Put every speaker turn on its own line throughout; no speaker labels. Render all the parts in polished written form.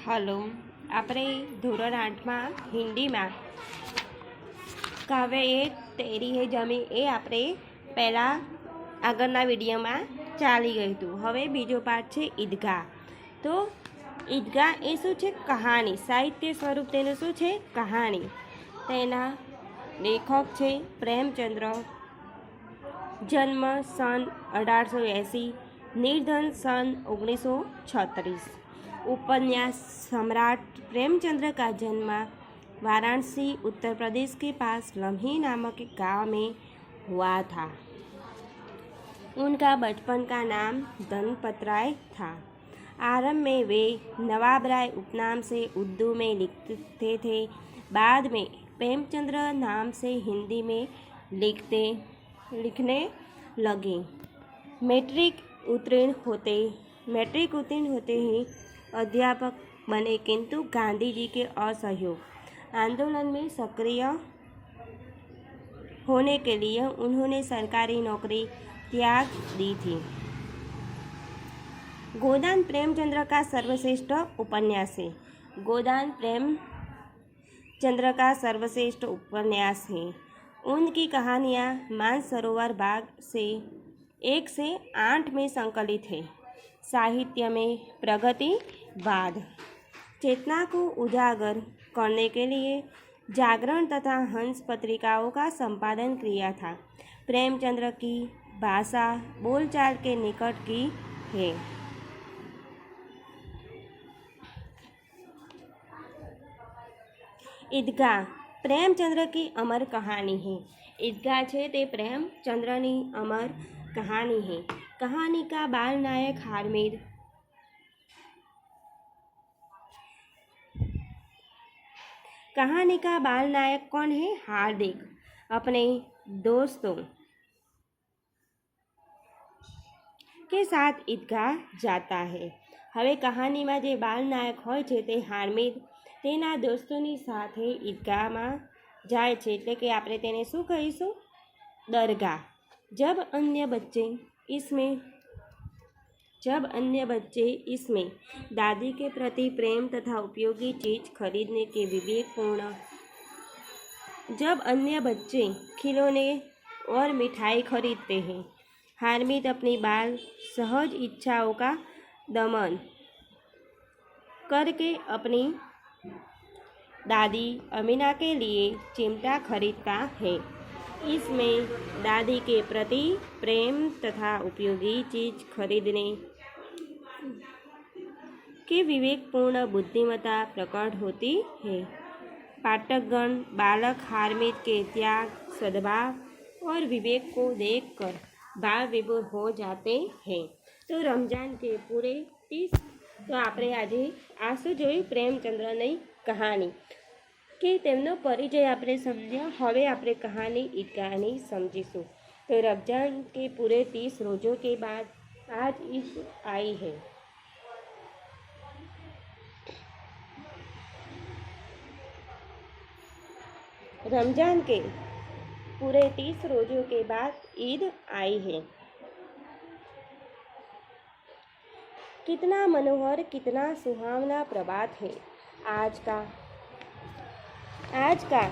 Hello, આપણે ધોરણ 8માં હિન્દીમાં કાવ્ય એક તેરી હે જમી એ આપણે પહેલાં આગળના વિડીયોમાં ચાલી ગયું હતું. હવે બીજો પાઠ છે ઈદગાહ. તો ઈદગાહ એ શું છે? કહાની. સાહિત્ય સ્વરૂપ તેનું શું છે? કહાની. તેના લેખક છે પ્રેમચંદ્ર. જન્મ સન 1880, નિધન સન 1936. उपन्यास सम्राट प्रेमचंद्र का जन्म वाराणसी उत्तर प्रदेश के पास लम्ही नामक एक गाँव में हुआ था। उनका बचपन का नाम धनपत राय था। आरंभ में वे नवाब राय उपनाम से उर्दू में लिखते थे। बाद में प्रेमचंद्र नाम से हिंदी में लिखने लगे। मैट्रिक उत्तीर्ण होते ही अध्यापक बने, किंतु गांधी जी के असहयोग आंदोलन में सक्रिय होने के लिए उन्होंने सरकारी नौकरी त्याग दी थी। गोदान प्रेमचंद्र का सर्वश्रेष्ठ उपन्यास है। गोदान प्रेमचंद्र का सर्वश्रेष्ठ उपन्यास है। उनकी कहानियाँ मानसरोवर बाग से 1 से 8 में संकलित है। साहित्य में प्रगतिवाद चेतना को उजागर करने के लिए जागरण तथा हंस पत्रिकाओं का संपादन किया था। प्रेमचंद्र की भाषा बोलचाल के निकट की है। ईदगाह प्रेमचंद्र की अमर कहानी है। ईदगाह छे ते प्रेमचंद्रनी अमर कहानी है। कहानी का बाल नायक हार्मिद कहानी का बाल नायक कौन है? हार्दिक अपने दोस्तों के साथ ईदगाह जाता है। હવે કહાનીમાં જે બાલ નાયક હોય છે તે હાર્મિદ તેના દોસ્તોની સાથે ઈદગાહમાં જાય છે, એટલે કે આપણે તેને શું કહીશું? દરગાહ. जब अन्य बच्चे इसमें दादी के प्रति प्रेम तथा उपयोगी चीज खरीदने के जब अन्य बच्चे खिलौने और मिठाई खरीदते हैं, हार्मिद अपनी बाल सहज इच्छाओं का दमन करके अपनी दादी अमीना के लिए चिमटा खरीदता है। इसमें दादी के प्रति प्रेम तथा उपयोगी चीज खरीदने की विवेकपूर्ण बुद्धिमत्ता प्रकट होती है। पाठकगण बालक हार्मिद के त्याग, सद्भाव और विवेक को देखकर भाव विभोर हो जाते हैं। तो रमजान के पूरे 30 तो आपणे आज आशु जोई प्रेमचंद्रनी कहानी कि तेमनो परिचय आपणे समझ्या। हवे आपणे कहानी ईदगाहनी समझीशुं। तो रमजान के पूरे 30 रोज़ों के बाद आज ईद आई है। रमजान के पूरे 30 रोज़ों के बाद ईद आई है। कितना मनोहर, कितना सुहावना प्रभात है आज का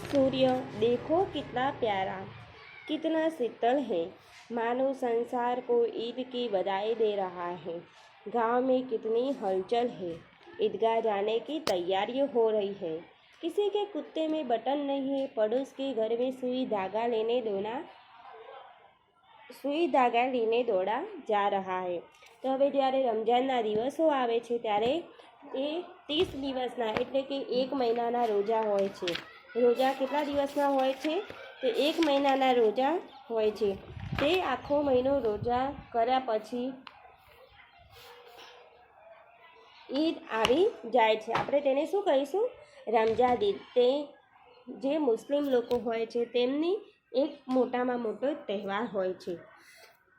सूर्य देखो कितना प्यारा, कितना शीतल है, मानो संसार को ईद की बधाई दे रहा है। गांव में कितनी हलचल है। ईदगाह जाने की तैयारी हो रही है। किसी के कुत्ते में बटन नहीं है। पड़ोस के घर में सुई धागा लेने दौड़ा जा रहा है। तो હવે જ્યારે રમજાનના દિવસો આવે છે ત્યારે એ 30 દિવસના એટલે કે 1 મહિનાના રોજા હોય છે। રોજા કેટલા દિવસના હોય છે? તો 1 મહિનાના રોજા હોય છે। તે આખો મહિનો રોજા કર્યા પછી ईद આવી જાય છે। આપણે તેને શું કહીશું? રમજાન ઈદ। તે જે મુસ્લિમ લોકો હોય છે તેમની એક મોટામાં મોટો તહેવાર હોય છે।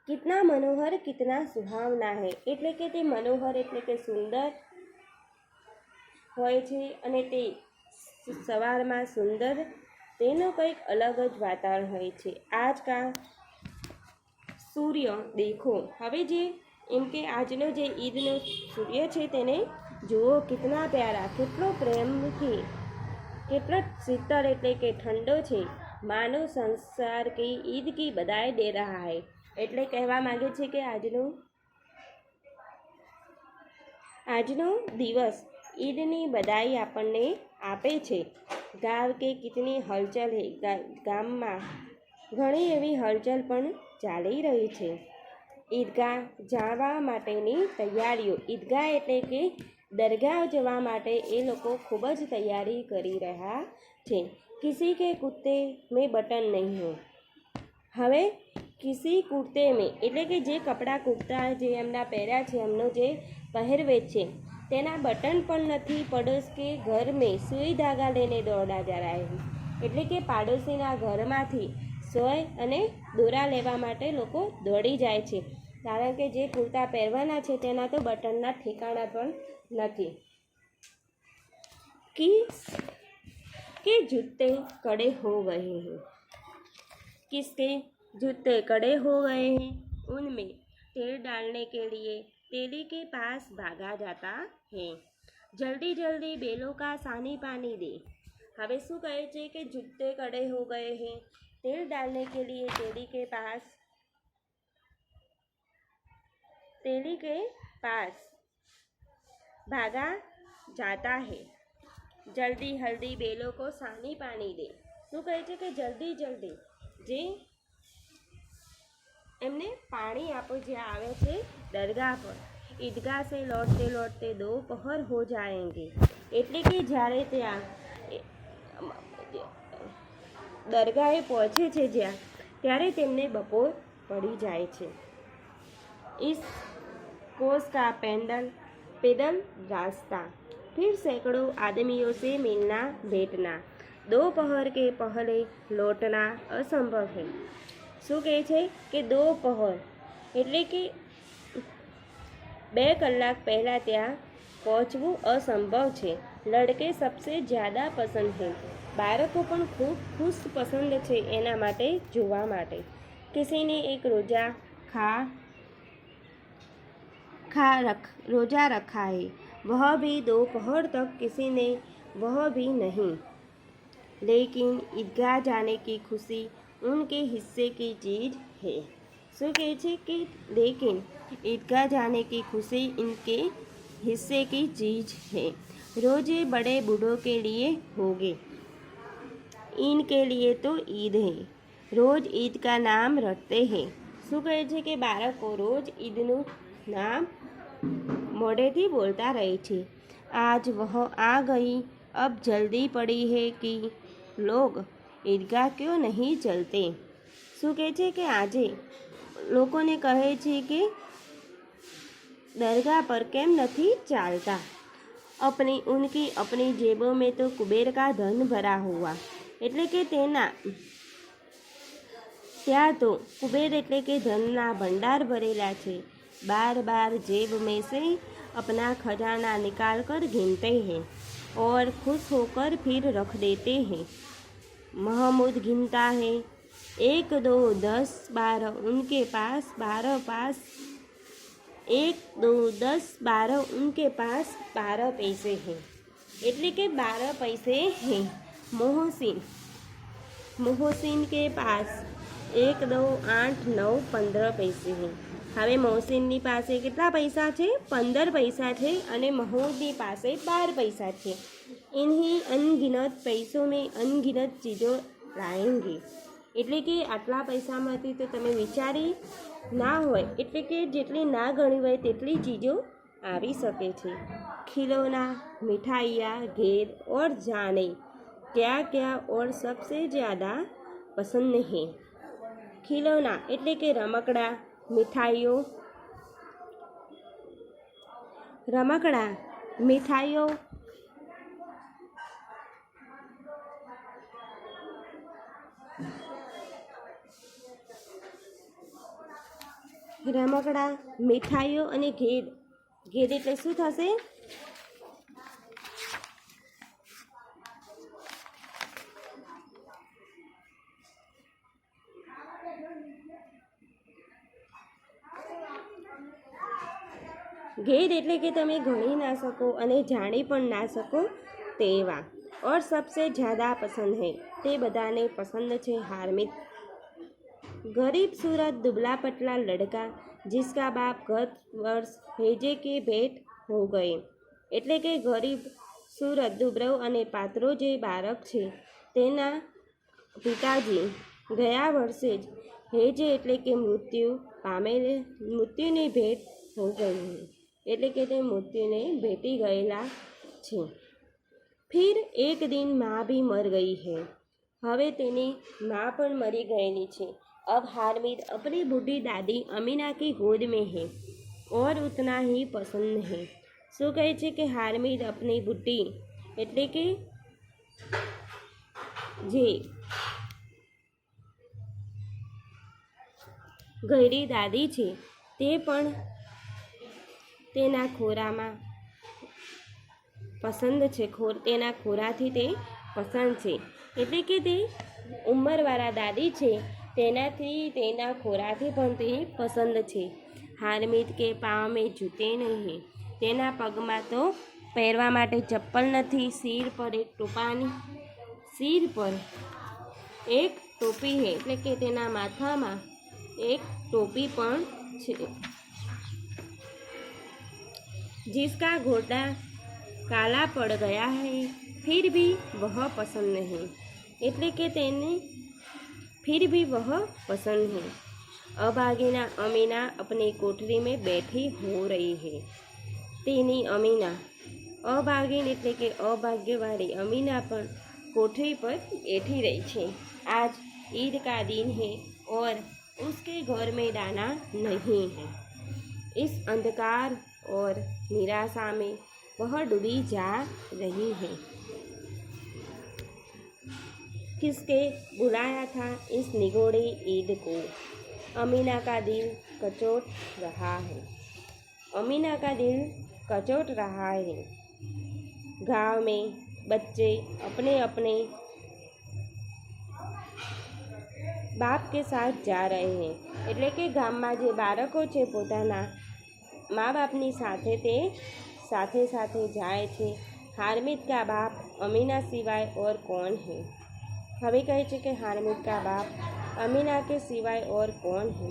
कितना मनोहर, कितना सुहावना है એટલે કે તે મનોહર એટલે કે સુંદર હોય છે અને તે સવારમાં સુંદર તેનો કંઈક અલગ જ વાતાવરણ હોય છે। આજ કા સૂર્ય દેખો। હવે જે એમ કે આજનો જે ઈદનો સૂર્ય છે તેને જુઓ કિતના પ્યારા, કેટલો પ્રેમથી, કેટલો શીતળ એટલે કે ઠંડો છે, માનો સંસાર કી ઈદ કી બધાઈ દે રહા હૈ. એટલે કહેવા માંગે છે કે આજનો દિવસ ઈદની બધાઈ આપણને આપે છે. ગાવ કે કિતની હલચલ હે, ગામમાં ઘણી એવી હલચલ પણ ચાલી રહી છે. ઈદગાહ જવા માટેની તૈયારીઓ, ઈદગાહ એટલે કે દરગાહ જવા માટે એ લોકો ખૂબ જ તૈયારી કરી રહ્યા છે. કિસી કે કુત્તે મેં બટન નહીં હો. હવે કિસી કુર્તે મેં એટલે કે જે કપડાં કુર્તા જે એમના પહેર્યા છે, એમનો જે પહેરવેશ છે તેના બટન પણ નથી. પડોશ કે ઘર મેં સુઈ ધાગા લેને દોડા જા રહા હૈ. એટલે કે પાડોશીના ઘરમાંથી સોય અને દોરા લેવા માટે લોકો દોડી જાય છે, કારણ કે જે કુર્તા પહેરવાના છે તેના તો બટનના ઠેકાણા પણ નથી. કે જૂતે કड़े हो गए हैं, किसके जूते कड़े हो गए हैं, उनमें तेल डालने के लिए तेली के पास भागा जाता है. जल्दी जल्दी बेलों का सानी पानी दे. હવે શું કહે છે કે જૂતે કड़े हो गए हैं, तेल डालने के लिए तेली के पास भागा जाता है. જલ્દી હલ્દી બેલો કો સાની પાણી દે. શું કહે છે કે જલ્દી જલ્દી જે એમને પાણી આપો, જે આવે છે દરગાહ પર. ઈદગાહ સે લौटते लौटते दोपहर हो जाएंगे. એટલે કે જ્યારે ત્યાં દરગાહે પહોંચે છે જ્યાં, ત્યારે તેમને બપોર પડી જાય છે. इस कोस का पैदल रास्ता, फिर सैकड़ों आदमियों से मिलना बैठना, दोपहर के पहले लौटना असंभव है. શું કહે છે કે दोपहर એટલે કે 2 કલાક પહેલાં ત્યાં પહોંચવું અસંભવ છે. લડકે સબસે જ્યાદા પસંદ है. બાળકો પણ ખૂબ ખુશ પસંદ છે એના માટે જોવા માટે. કિસીને એક रोजा रखा है, वह भी दोपहर तक, किसी ने वह भी नहीं. लेकिन ईदगाह जाने की खुशी उनके हिस्से की चीज है. શું કહે છે કે लेकिन ईदगाह जाने की खुशी इनके हिस्से की चीज है. रोजे बड़े बूढ़ों के लिए होगे, इनके लिए तो ईद है. रोज ईद का नाम रटते हैं. શું કહે છે કે બાળકો રોજ ઈદનું નામ મોઢેથી બોલતા રહે છે. आज वह आ गई, अब जल्दी पड़ी है कि लोग ईदगाह क्यों नहीं चलते. શું કહે છે કે આજે લોકોને કહે છે કે दरगाह पर કેમ નથી ચાલતા. उनकी अपनी जेबों में तो कुबेर का धन भरा हुआ. એટલે કે ત્યાં તો કુબેર એટલે કે ધનના ભંડાર ભરેલા છે. बार बार जेब में से अपना खजाना निकाल कर गिनते हैं और खुश होकर फिर रख देते हैं. महमूद गिनता है, 1 2 10 12, उनके पास 12 पैसे हैं. એટલે કે 12 पैसे हैं. मोहसिन के पास 1 2 8 9 15 पैसे हैं. હવે મોહસિનની પાસે કેટલા પૈસા છે? 15 પૈસા છે અને મહમૂદની પાસે 12 પૈસા છે. इन्हीं अनगिनत पैसों में अनगिनत चीज़ों लाएंगे. એટલે કે આટલા પૈસામાંથી તો તમે વિચારી ના હોય, એટલે કે જેટલી ના ગણી હોય તેટલી ચીજો આવી શકે છે. खिलौना, मिठाइयाँ, घेर और जाने क्या क्या और सबसे ज़्यादा पसंद है. खिलौना એટલે કે રમકડા, મીઠાઈઓ, મીઠાઈઓ અને ઘેર. ઘેર એટલે શું થશે? घेर એટલે કે તમે ગણી ના શકો અને જાણી પણ ના શકો તેવા. और सबसे ज़्यादा पसंद है તે બધાને પસંદ છે હાર્મિદ. गरीब सूरत दुबला पतला लड़का जिसका बाप गत वर्ष भेजे के भेंट हो गए. એટલે કે ગરીબ સુરત દુબળો અને પાતળો જે બાળક છે તેના પિતાજી ગયા વર્ષે જ હેજે એટલે કે મૃત્યુની ભેટ હો ગઈ એટલે કે તે મૃત્યુને ભેટી ગયેલા છે. फिर एक दिन माँ भी मर गई है. હવે તેની माँ પણ મરી ગયેલી છે. अब हार्मिद अपनी बूढ़ी दादी अमीना की गोद में है और उतना ही पसंद है. શું કહે છે કે હાર્મિદ अपनी બુઢી એટલે કે જે ગયડી દાદી છે તે પણ તેના ખોરામાં પસંદ છે. તેના ખોરાથી તે પસંદ છે એટલે કે તે ઉંમરવાળા દાદી છે તેનાથી તેના ખોરાથી પણ તે પસંદ છે. હાર્મિદ કે પાँव में जूते नहीं. તેના પગમાં તો પહેરવા માટે ચપ્પલ નથી. સિર પર એક ટોપી છે એટલે કે તેના માથામાં એક ટોપી પણ છે. जिसका घोड़ा काला पड़ गया है फिर भी वह पसंद नहीं. એટલે કે તેને फिर भी वह पसंद है. अभागिना अमीना अपनी कोठरी में बैठी हो रही है. તેની અમીના અભાગીન એટલે કે અભાગ્યવાળી અમીના પણ कोठरी पर बैठी रही છે. आज ईद का दिन है और उसके घर में दाना नहीं है. इस अंधकार और निराशा में वह डूबी जा रही है. किसके बुलाया था इस निगोड़ी ईद को. अमीना का दिल कचोट रहा है. अमीना का दिल कचोट रहा है. गांव में बच्चे अपने अपने બાપ કે સાથ જા રહે हैं. એટલે કે ગામમાં જે બાળકો છે પોતાના મા બાપની સાથે તે સાથે સાથે જાય છે. हार्मिद का बाप अमीना सिवाय और कौन है. હવે કહે છે કે हार्मिद का बाप अमीना के सिवाय और कौन है.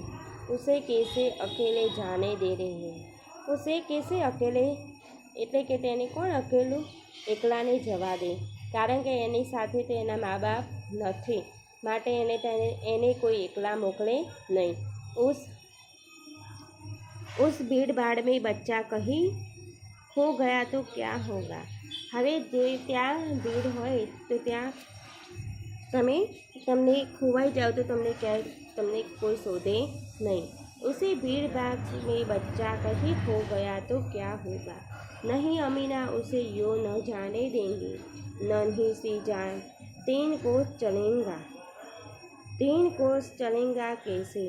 उसे कैसे अकेले जाने दे रहे हैं. उसे कैसे अकेले એટલે કે તેને કોણ અકેલું એકલાને જવા દે. કારણ કે એની સાથે તેના મા બાપ નથી માટે એને કોઈ એકલા મોકલે નહીં. उस भीड़ भाड़ में बच्चा कहीं खो गया तो क्या होगा. હવે જે ત્યાં ભીડ હોય તો ત્યાં તમને ખોવાઈ જાઓ તો તમને કોઈ શોધે નહીં. उसी भीड़ भाड़ में बच्चा कहीं खो गया तो क्या होगा. नहीं अमीना उसे यूँ न जाने देंगी. नन्ही सी जान 3 कोस चलेगा कैसे.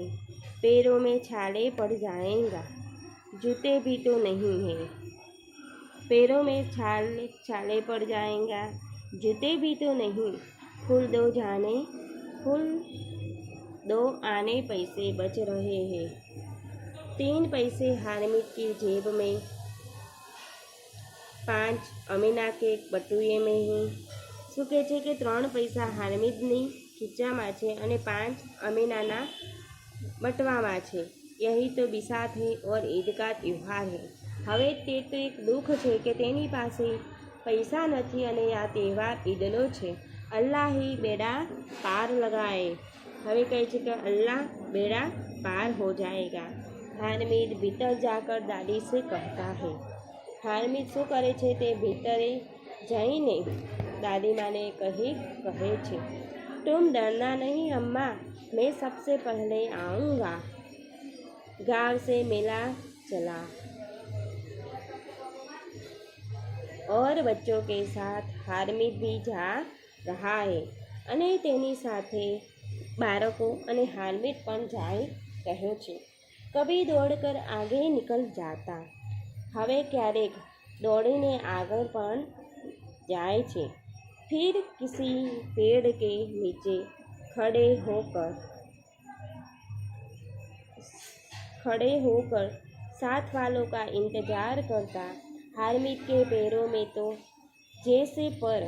पैरों में छाले पड़ जाएगा. जूते भी तो नहीं हैं. पैरों में छाले पड़ जाएगा. जूते भी तो नहीं. फूल दो आने पैसे बच रहे हैं. 3 पैसे हार्मिद की जेब में, 5 अमीना के बटुए में है. શું કહે છે કે 3 પૈસા હાર્મિદની ખીચામાં છે અને 5 અમીનાના બટવામાં છે. यही तो बिसात है और ईद का त्यौहार है. હવે તે તો એક દુઃખ છે કે તેની પાસે પૈસા નથી અને આ તહેવાર ઈદનો છે. अल्लाह ही बेड़ा पार लगाए. હવે કહે છે કે अल्लाह बेड़ा पार हो जाएगा. हार्मिद भीतर जाकर दादी से कहता है. हार्मिद શું કરે છે તે ભીતરે જઈને દાદી માને કહે છે. तुम डरना नहीं अम्मा, मैं सबसे पहले आऊँगा. गांव से मेला चला और बच्चों के साथ हार्मिद भी जा रहा है. અને તેની સાથે બાળકો અને હાર્મિદ પણ જાય રહ્યો છે. કભી દોડકર આગે નિકલ જાતા. હવે ક્યારેક દોડીને આગળ પણ જાય છે. फिर किसी पेड़ के नीचे खड़े होकर साथ वालों का इंतजार करता। हार्मिद के पैरों में तो जैसे पर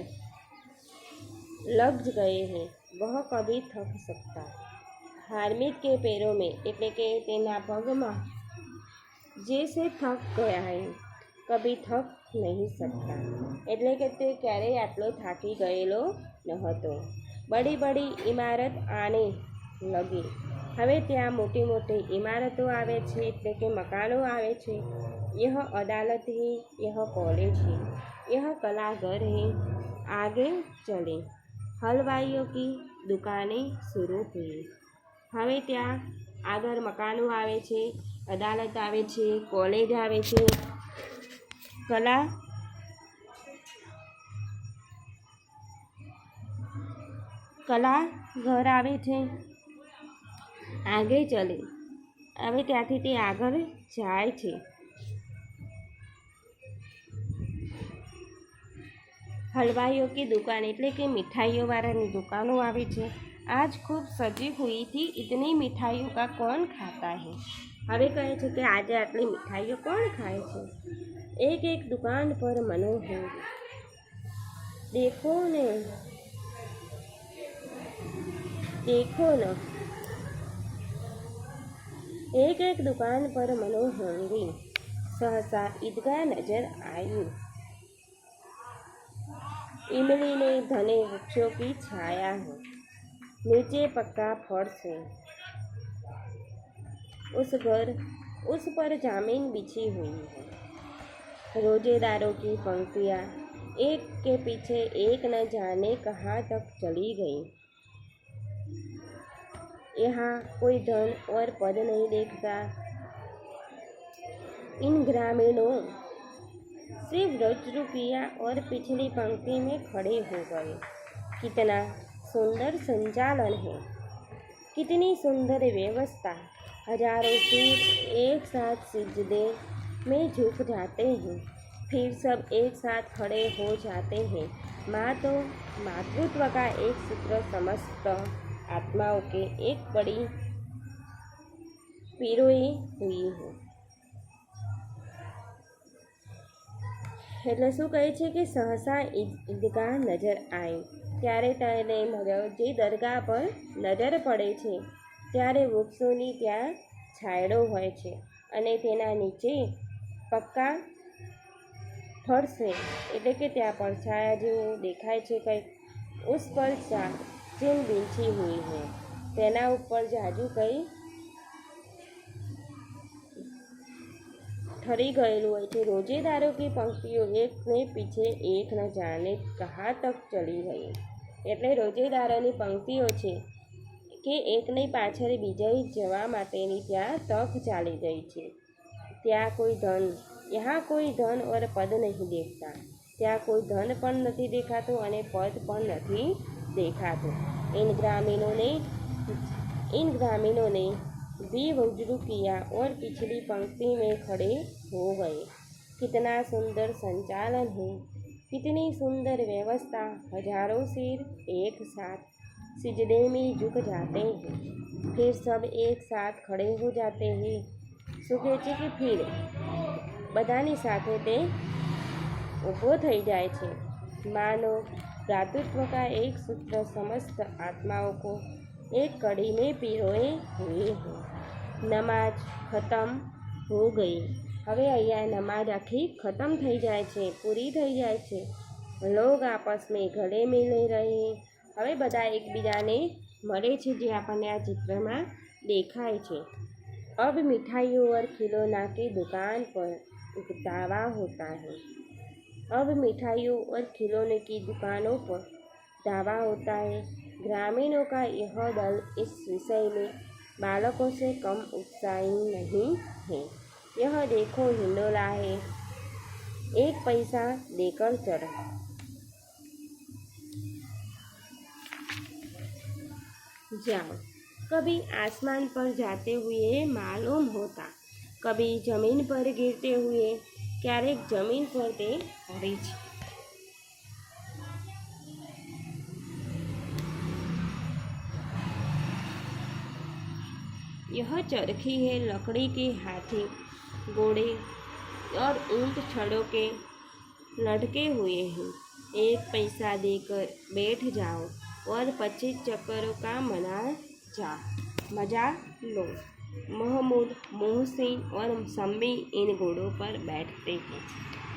लग गए हैं, वह कभी थक सकता। हार्मिદ के पैरों में એટલે કે તેના પગમાં જેસે થક ગયા હે કભી થક નહીં શકતા એટલે કે તે ક્યારેય આટલો થાકી ગયેલો ન હતો। બડી બડી ઇમારત આને લગી, હવે ત્યાં મોટી મોટી ઇમારતો આવે છે એટલે કે મકાનો આવે છે। यह अदालत है, यह कॉलेज है, यह कलाघर है, आगे चले। हलवाइयों की दुकानें शुरू हुई। હવે ત્યાં આગળ મકાનો આવે છે, અદાલત આવે છે, કોલેજ આવે છે, કલાઘર આવે છે। આગે ચલે, હવે ત્યાંથી તે આગળ જાય છે। हलवाइयों की दुकान એટલે કે મિઠાઈઓવાળાની દુકાનો આવે છે। आज खूब सजी हुई थी, इतनी मिठाइयों का कौन खाता है। હવે કહે છે કે આજે આટલી મિઠાઈઓ કોણ ખાય છે। एक एक दुकान पर मनोहर, देखो न एक एक दुकान पर मनोहरी सहसा ईदगाह नजर आई। इमली ने घने वृक्षों की छाया है, नीचे पक्का फर्श है। उस पर जामीन बिछी हुई है। रोजेदारों की पंक्तियाँ एक के पीछे एक न जाने कहाँ तक चली गई। यहाँ कोई धन और पद नहीं देखता। इन ग्रामीणों सिर्फ 10 रुपया और पिछली पंक्ति में खड़े हो गए। कितना सुंदर संचालन है, कितनी सुंदर व्यवस्था। हजारों सिर एक साथ सिजदे में झुक जाते हैं, फिर सब एक साथ खड़े हो जाते हैं। माँ तो मातृत्व का एक सूत्र समस्त आत्माओं के एक बड़ी पिरोई हुई है। એટલે શું કહે છે કે સહસા ઈદગાહ નજર આવી, ત્યારે તેને જે દરગાહ પર નજર પડે છે ત્યારે વૃક્ષોની ત્યાં છાંયડો હોય છે અને તેના નીચે પક્કા ફર્શ છે એટલે કે ત્યાં પડછાયા જેવું દેખાય છે કંઈક। ઉસ પર જેમ બીંછી હુઈ है, તેના ઉપર જાજુ કંઈ ठरी गયેલું હોય છે। रोजेदारों की पंक्तियों एक ने पीछे एक न जाने कहाँ तक चली गई એટલે રોજેદારોની પંક્તિઓ છે કે એકની પાછળ બીજાઈ જવા માટેની ત્યાં તક ચાલી ગઈ છે। ત્યાં કોઈ ધન, यहाँ कोई धन और पद नहीं देखता, ત્યાં કોઈ ધન પણ નથી દેખાતું અને પદ પણ નથી દેખાતું। इन ग्रामीणों ने भी वज्र किया और पिछली पंक्ति में खड़े हो गए। कितना सुंदर संचालन है, कितनी सुंदर व्यवस्था। हजारों सिर एक साथ सिजदे में झुक जाते हैं, फिर सब एक साथ खड़े हो जाते हैं। શું કહે છે કે फिर બધાની સાથે તે ઊભો થઈ જાય છે। मानो भ्रातृत्व का एक सूत्र समस्त आत्माओं को एक कड़ी में पिरोए हुए हैं। नमाज खत्म हो गई, હવે અહીંયા નમાજ આખી ખતમ થઈ જાય છે, પૂરી થઈ જાય છે। લોગ આપસ में ગળે મિલી રહે, હવે બધા એકબીજાને મળે છે જે આપણને આ ચિત્રમાં દેખાય છે। अब मिठाइयों और खिलौना की दुकान पर दावा होता है। अब मिठाइयों और खिलौने की दुकानों पर दावा होता है। ग्रामीणों का यह दल इस विषय में बालकों से कम उत्साही नहीं है। यह देखो हिंडोला है, एक पैसा देकर चढ़। जाओ, कभी आसमान पर जाते हुए मालूम होता, कभी जमीन पर गिरते हुए, क्यारेक जमीन पर ते पड़े छे। यह चरखी है लकड़ी के हाथी, घोड़े और ऊंट छड़ों के लटके हुए हैं। 1 पैसा देकर बैठ जाओ और 25 चक्करों का मजा लो। महमूद, मोहसिन और सम्मी इन घोड़ों पर बैठते हैं।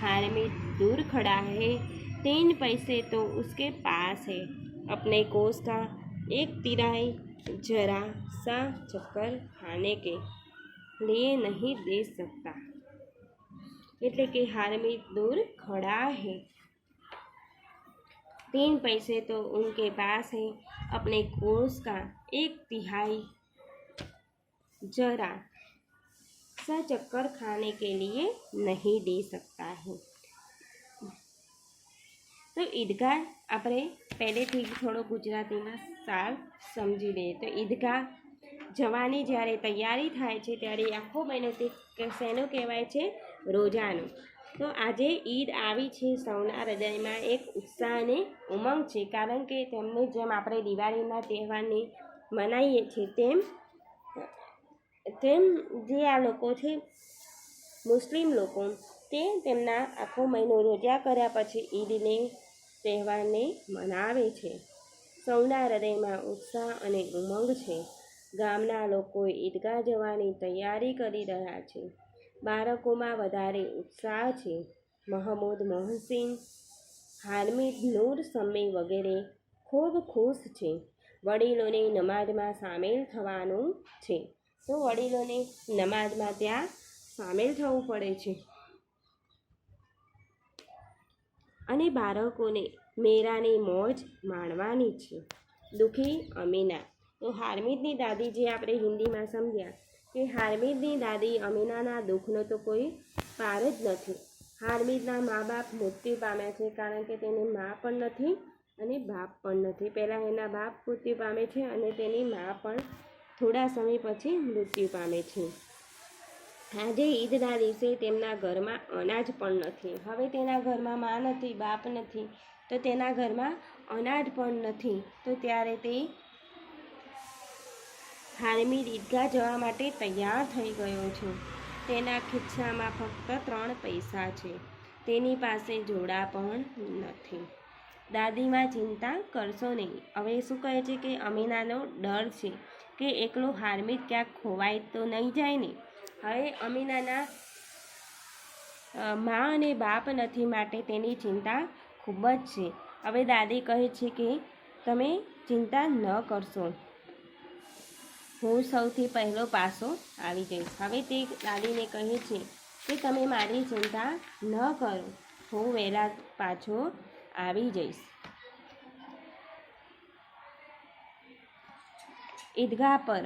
हामिद दूर खड़ा है, 3 पैसे तो उसके पास है। अपने कोस का एक तिराई जरा सा चक्कर खाने के लिए नहीं दे सकता। એટલે કે हामिद दूर खड़ा है, 3 पैसे तो उनके पास है। अपने कोस का 1/3 जरा सा चक्कर खाने के लिए नहीं दे सकता है। તો ઈદગાહ આપણે પહેલેથી જ થોડો ગુજરાતીમાં સાર સમજી લઈએ તો ઈદગાહ જવાની જ્યારે તૈયારી થાય છે ત્યારે આખો મહિનો તે શેનો કહેવાય છે? રોજાનો। તો આજે ઈદ આવી છે, સૌના હૃદયમાં એક ઉત્સાહ અને ઉમંગ છે, કારણ કે તેમને જેમ આપણે દિવાળીના તહેવારને મનાવીએ છીએ તેમ જે આ લોકો છે મુસ્લિમ લોકો તે તેમના આખો મહિનો રોજા કર્યા પછી ઈદને તહેવારને મનાવે છે। સૌના હૃદયમાં ઉત્સાહ અને ઉમંગ છે। ગામના લોકો ઈદગાહ જવાની તૈયારી કરી રહ્યા છે। બાળકોમાં વધારે ઉત્સાહ છે। મહમૂદ, મોહસિન, હામિદ, નૂર, સમ્મી વગેરે ખૂબ ખુશ છે। વડીલોને નમાઝમાં સામેલ થવાનું છે, તો વડીલોને નમાઝમાં ત્યાં સામેલ થવું પડે છે। અને બાળકોને મેરાની મોજ માણવાની છે। દુઃખી અમીના, તો હામિદની દાદી જે આપણે હિન્દીમાં સમજ્યા કે હામિદની દાદી અમીનાના દુઃખનો તો કોઈ પાર જ નથી। હામિદના મા બાપ મૃત્યુ પામ્યા છે, કારણ કે તેને મા પણ નથી અને બાપ પણ નથી। પહેલાં એના બાપ મૃત્યુ પામે છે અને તેની મા પણ થોડા સમય પછી મૃત્યુ પામે છે। આજે ઈદના દિવસે તેમના ઘરમાં અનાજ પણ નથી। હવે તેના ઘરમાં મા નથી, બાપ નથી, તો તેના ઘરમાં અનાજ પણ નથી। તો ત્યારે તે હામિદ ઈદગાહ જવા માટે તૈયાર થઈ ગયો છે। તેના ખિસ્સામાં ફક્ત 3 પૈસા છે, તેની પાસે જોડા પણ નથી। દાદીમાં ચિંતા કરશો નહીં। હવે શું કહે છે કે અમીનાનો ડર છે કે એકલો હામિદ ક્યાંક ખોવાય તો નહીં જાય ને। હવે અમીનાના મા અને બાપ નથી માટે તેની ચિંતા ખૂબ જ છે। હવે દાદી કહે છે કે તમે ચિંતા ન કરશો, હું સૌથી પહેલો પાછો આવી જઈશ। હવે તે દાદીને કહે છે કે તમે મારી ચિંતા ન કરો, હું વહેલા પાછો આવી જઈશ। ઈદગાહ પર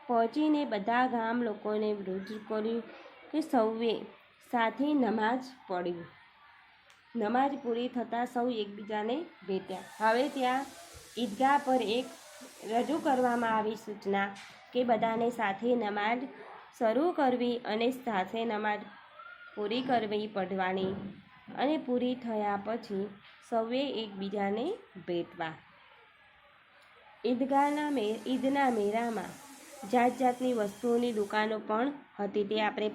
પહોંચીને બધા ગામ લોકોને વિરુદ્ધ કર્યું કે સૌએ સાથે નમાઝ પઢી। નમાઝ પૂરી થતાં સૌ એકબીજાને ભેટ્યા। હવે ત્યાં ઈદગાહ પર એક રજૂ કરવામાં આવી સૂચના કે બધાને સાથે નમાઝ શરૂ કરવી અને સાથે નમાઝ પૂરી કરવી પઢવાની, અને પૂરી થયા પછી સૌએ એકબીજાને ભેટવા। ઈદના મેળામાં જાત જાતની વસ્તુઓની દુકાનો પણ હતી, તે આપણે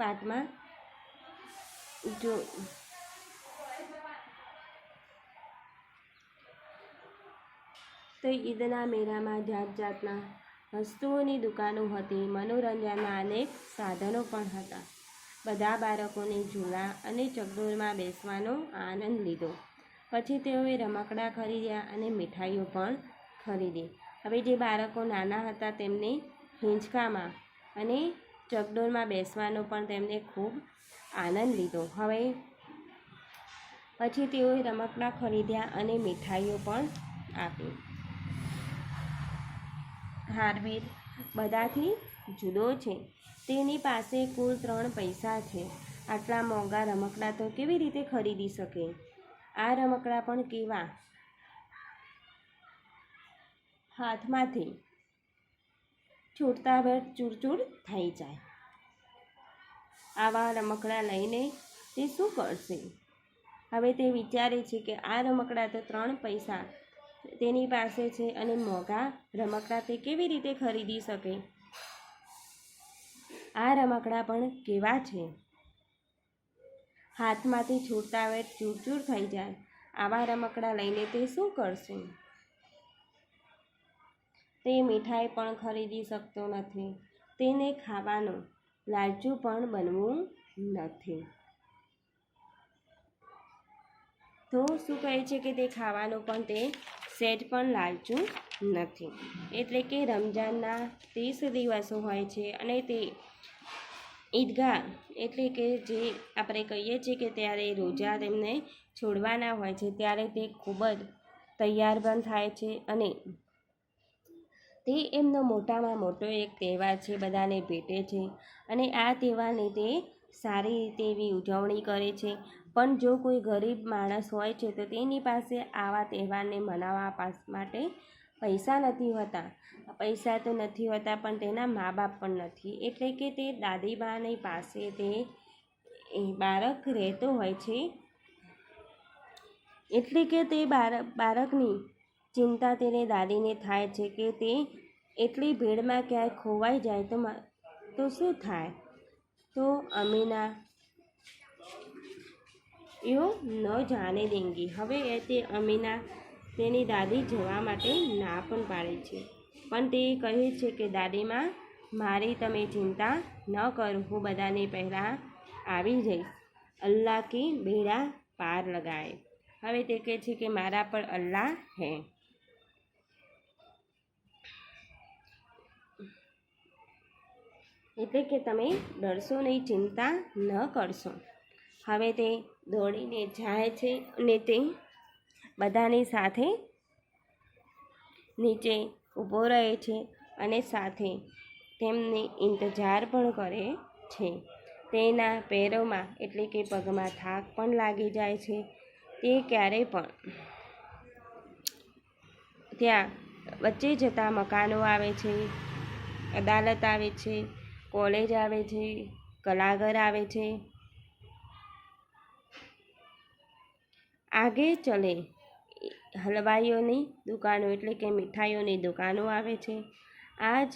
પાઠમાં જો તો ઈદના મેળામાં જાત જાતના વસ્તુઓની દુકાનો હતી, મનોરંજનના અનેક સાધનો પણ હતા। બધા બાળકોને ઝૂલા અને ચકડોળમાં બેસવાનો આનંદ લીધો। પછી તેઓએ રમકડાં ખરીદ્યા અને મીઠાઈઓ પણ ખરીદી। હવે જે બાળકો નાના હતા તેમને હિંચકામાં અને ચકડોળમાં બેસવાનો પણ તેમને ખૂબ આનંદ લીધો। હવે પછી તેઓએ રમકડાં ખરીદ્યા અને મીઠાઈઓ પણ આપી। હામિદ બધાથી જુદો છે, તેની પાસે કુલ 3 પૈસા છે। આટલા મોંઘા રમકડાં તો કેવી રીતે ખરીદી શકે? આ રમકડાં પણ કેવા હાથમાંથી છૂટતા ભર ચૂરચૂર થઈ જાય। આવા રમકડાં લઈને તે શું કરશે? હવે તે વિચારે છે કે આ રમકડા તો 3 પૈસા તેની પાસે છે અને મોંઘા રમકડા તે કેવી રીતે ખરીદી શકે? આ રમકડા પણ કેવા છે? હાથમાંથી છૂટતા વેત ચૂરચૂર થઈ જાય. આવા રમકડા લઈને તે શું કરશે? તે મીઠાઈ પણ ખરીદી શકતો નથી. તેને ખાવાનું લાલચું પણ બનવું નથી. તો શું કહે છે કે તે ખાવાનું પણ તે સહેજ પણ લાલચું નથી. એટલે કે રમજાનના 30 દિવસો હોય છે અને તે ઈદગાહ એટલે કે જે આપણે કહીએ છીએ કે ત્યારે રોજા તેમને છોડવાના હોય છે, ત્યારે તે ખૂબ જ તૈયાર પણ થાય છે અને તે એમનો મોટામાં મોટો એક તહેવાર છે, બધાને ભેટે છે અને આ તહેવારની તે સારી રીતે એવી ઉજવણી કરે છે. પણ જો કોઈ ગરીબ માણસ હોય છે તો તેની પાસે આવા તહેવારને મનાવવા માટે પૈસા નથી હોતા. પૈસા તો નથી હોતા પણ તેના મા બાપ પણ નથી. એટલે કે તે દાદીબાની પાસે તે બાળક રહેતો હોય છે. એટલે કે તે બાળકની ચિંતા તેને દાદીને થાય છે કે તે એટલી ભીડમાં ક્યાંય ખોવાઈ જાય તો શું થાય? તો અમીના યો ન જાને દેંગી. હવે તે અમીના તેની દાદી જવા માટે ના પણ પાડે છે, પણ તે કહે છે કે દાદીમાં, મારી તમે ચિંતા ન કરો, હું બધાને પહેલાં આવી જઈશ. અલ્લાહ કી બેડા પાર લગાએ. હવે તે કહે છે કે મારા પર અલ્લાહ હે. એટલે કે તમે ડરશો નહીં, ચિંતા ન કરશો. હવે તે દોડીને જાય છે અને તે બધાની સાથે નીચે ઊભો રહે છે અને સાથે તેમને ઇંતજાર પણ કરે છે. તેના પેરોમાં એટલે કે પગમાં થાક પણ લાગી જાય છે. તે ક્યારેય પણ ત્યાં વચ્ચે જતા મકાનો આવે છે, અદાલત આવે છે, કોલેજ આવે છે, કલાઘર આવે છે, આગે ચલે હલવાઈઓની દુકાનો એટલે કે મીઠાઈઓની દુકાનો આવે છે. આજ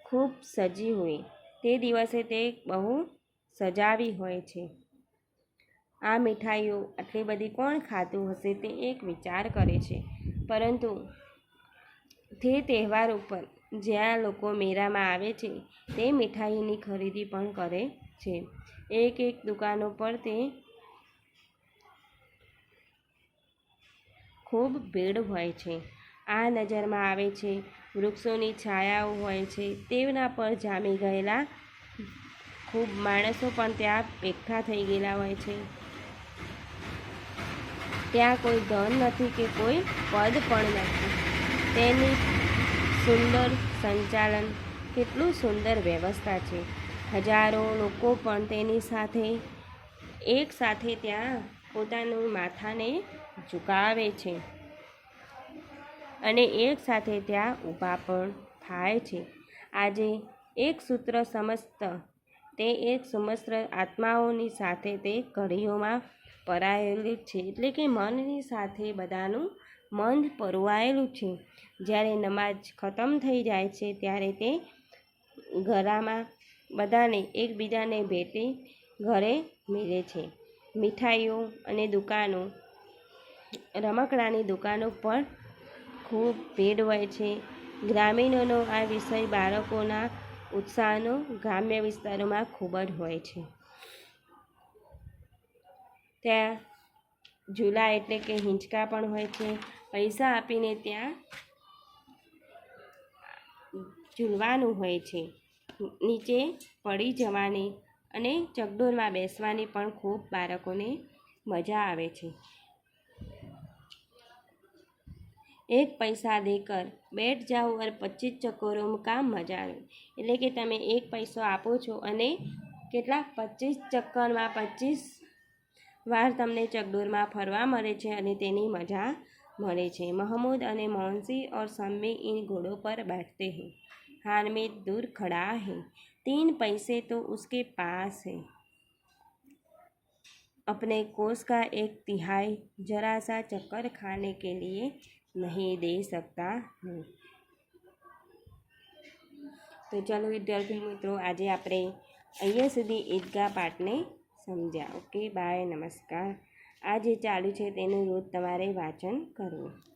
ખૂબ સજી હોય. તે દિવસે તે બહુ સજાવી હોય છે. આ મીઠાઈઓ આટલી બધી કોણ ખાતું હશે તે એક વિચાર કરે છે. પરંતુ તે તહેવાર ઉપર જ્યાં લોકો મેળામાં આવે છે તે મીઠાઈની ખરીદી પણ કરે છે. એક એક દુકાનો પર તે ખૂબ ભીડ હોય છે. આ નજરમાં આવે છે વૃક્ષોની છાયાઓ હોય છે, તેના પર જામી ગયેલા ખૂબ માણસો પણ ત્યાં એકઠા થઈ ગયેલા હોય છે. ત્યાં કોઈ ધન નથી કે કોઈ પદ પણ નથી. તેની સુંદર સંચાલન, કેટલું સુંદર વ્યવસ્થા છે. હજારો લોકો પણ તેની સાથે એક સાથે ત્યાં પોતાનું માથાને ઝુકાવે છે અને એક સાથે ત્યાં ઊભા પણ થાય છે. આજે એક સૂત્ર સમસ્ત તે એક સમસ્ત આત્માઓની સાથે તે કડીઓમાં પરાયેલું છે. એટલે કે મનની સાથે બધાનું મન પરોવાયેલું છે. જ્યારે નમાજ ખતમ થઈ જાય છે ત્યારે તે ઘરમાં બધાને એકબીજાને ભેટી ઘરે મિલે છે. મીઠાઈઓ અને દુકાનો, રમકડાની દુકાનો પર ખૂબ ભીડ હોય છે. ગ્રામીણોનો આ વિષય બાળકોના ઉત્સાહનો ગ્રામ્ય વિસ્તારોમાં ખૂબ જ હોય છે. ત્યાં ઝૂલા એટલે કે હિંચકા પણ હોય છે. પૈસા આપીને ત્યાં ઝૂલવાનું હોય છે. નીચે પડી જવાની અને ચકડોળમાં બેસવાની પણ ખૂબ બાળકોને મજા આવે છે. એક પૈસા દેકર બેઠ જાઓ और 25 ચક્કરોं का મજા લો. એટલે કે તમે એક પૈસો આપો છો અને કેટલાક 25 ચક્કરમાં 25 વાર તમને ચકડોળમાં ફરવા મળે છે અને તેની મજા મળે છે. महमूद અને मोंसी और सम्मी इन घोड़ों पर बैठते हैं. हामिद दूर खड़ा है, 3 पैसे तो उसके पास है. अपने कोष का 1/3 जरा सा चक्कर खाने के लिए नहीं दे सकता हूँ। तो चलो विद्यार्थी मित्रों, આજે આપણે અહીંયા સુધી ઈદગાહ પાઠને સમજ્યા। ઓકે, બાય, નમસ્કાર। આ જે ચાલુ છે તેનું રોજ તમારે વાંચન કરવું।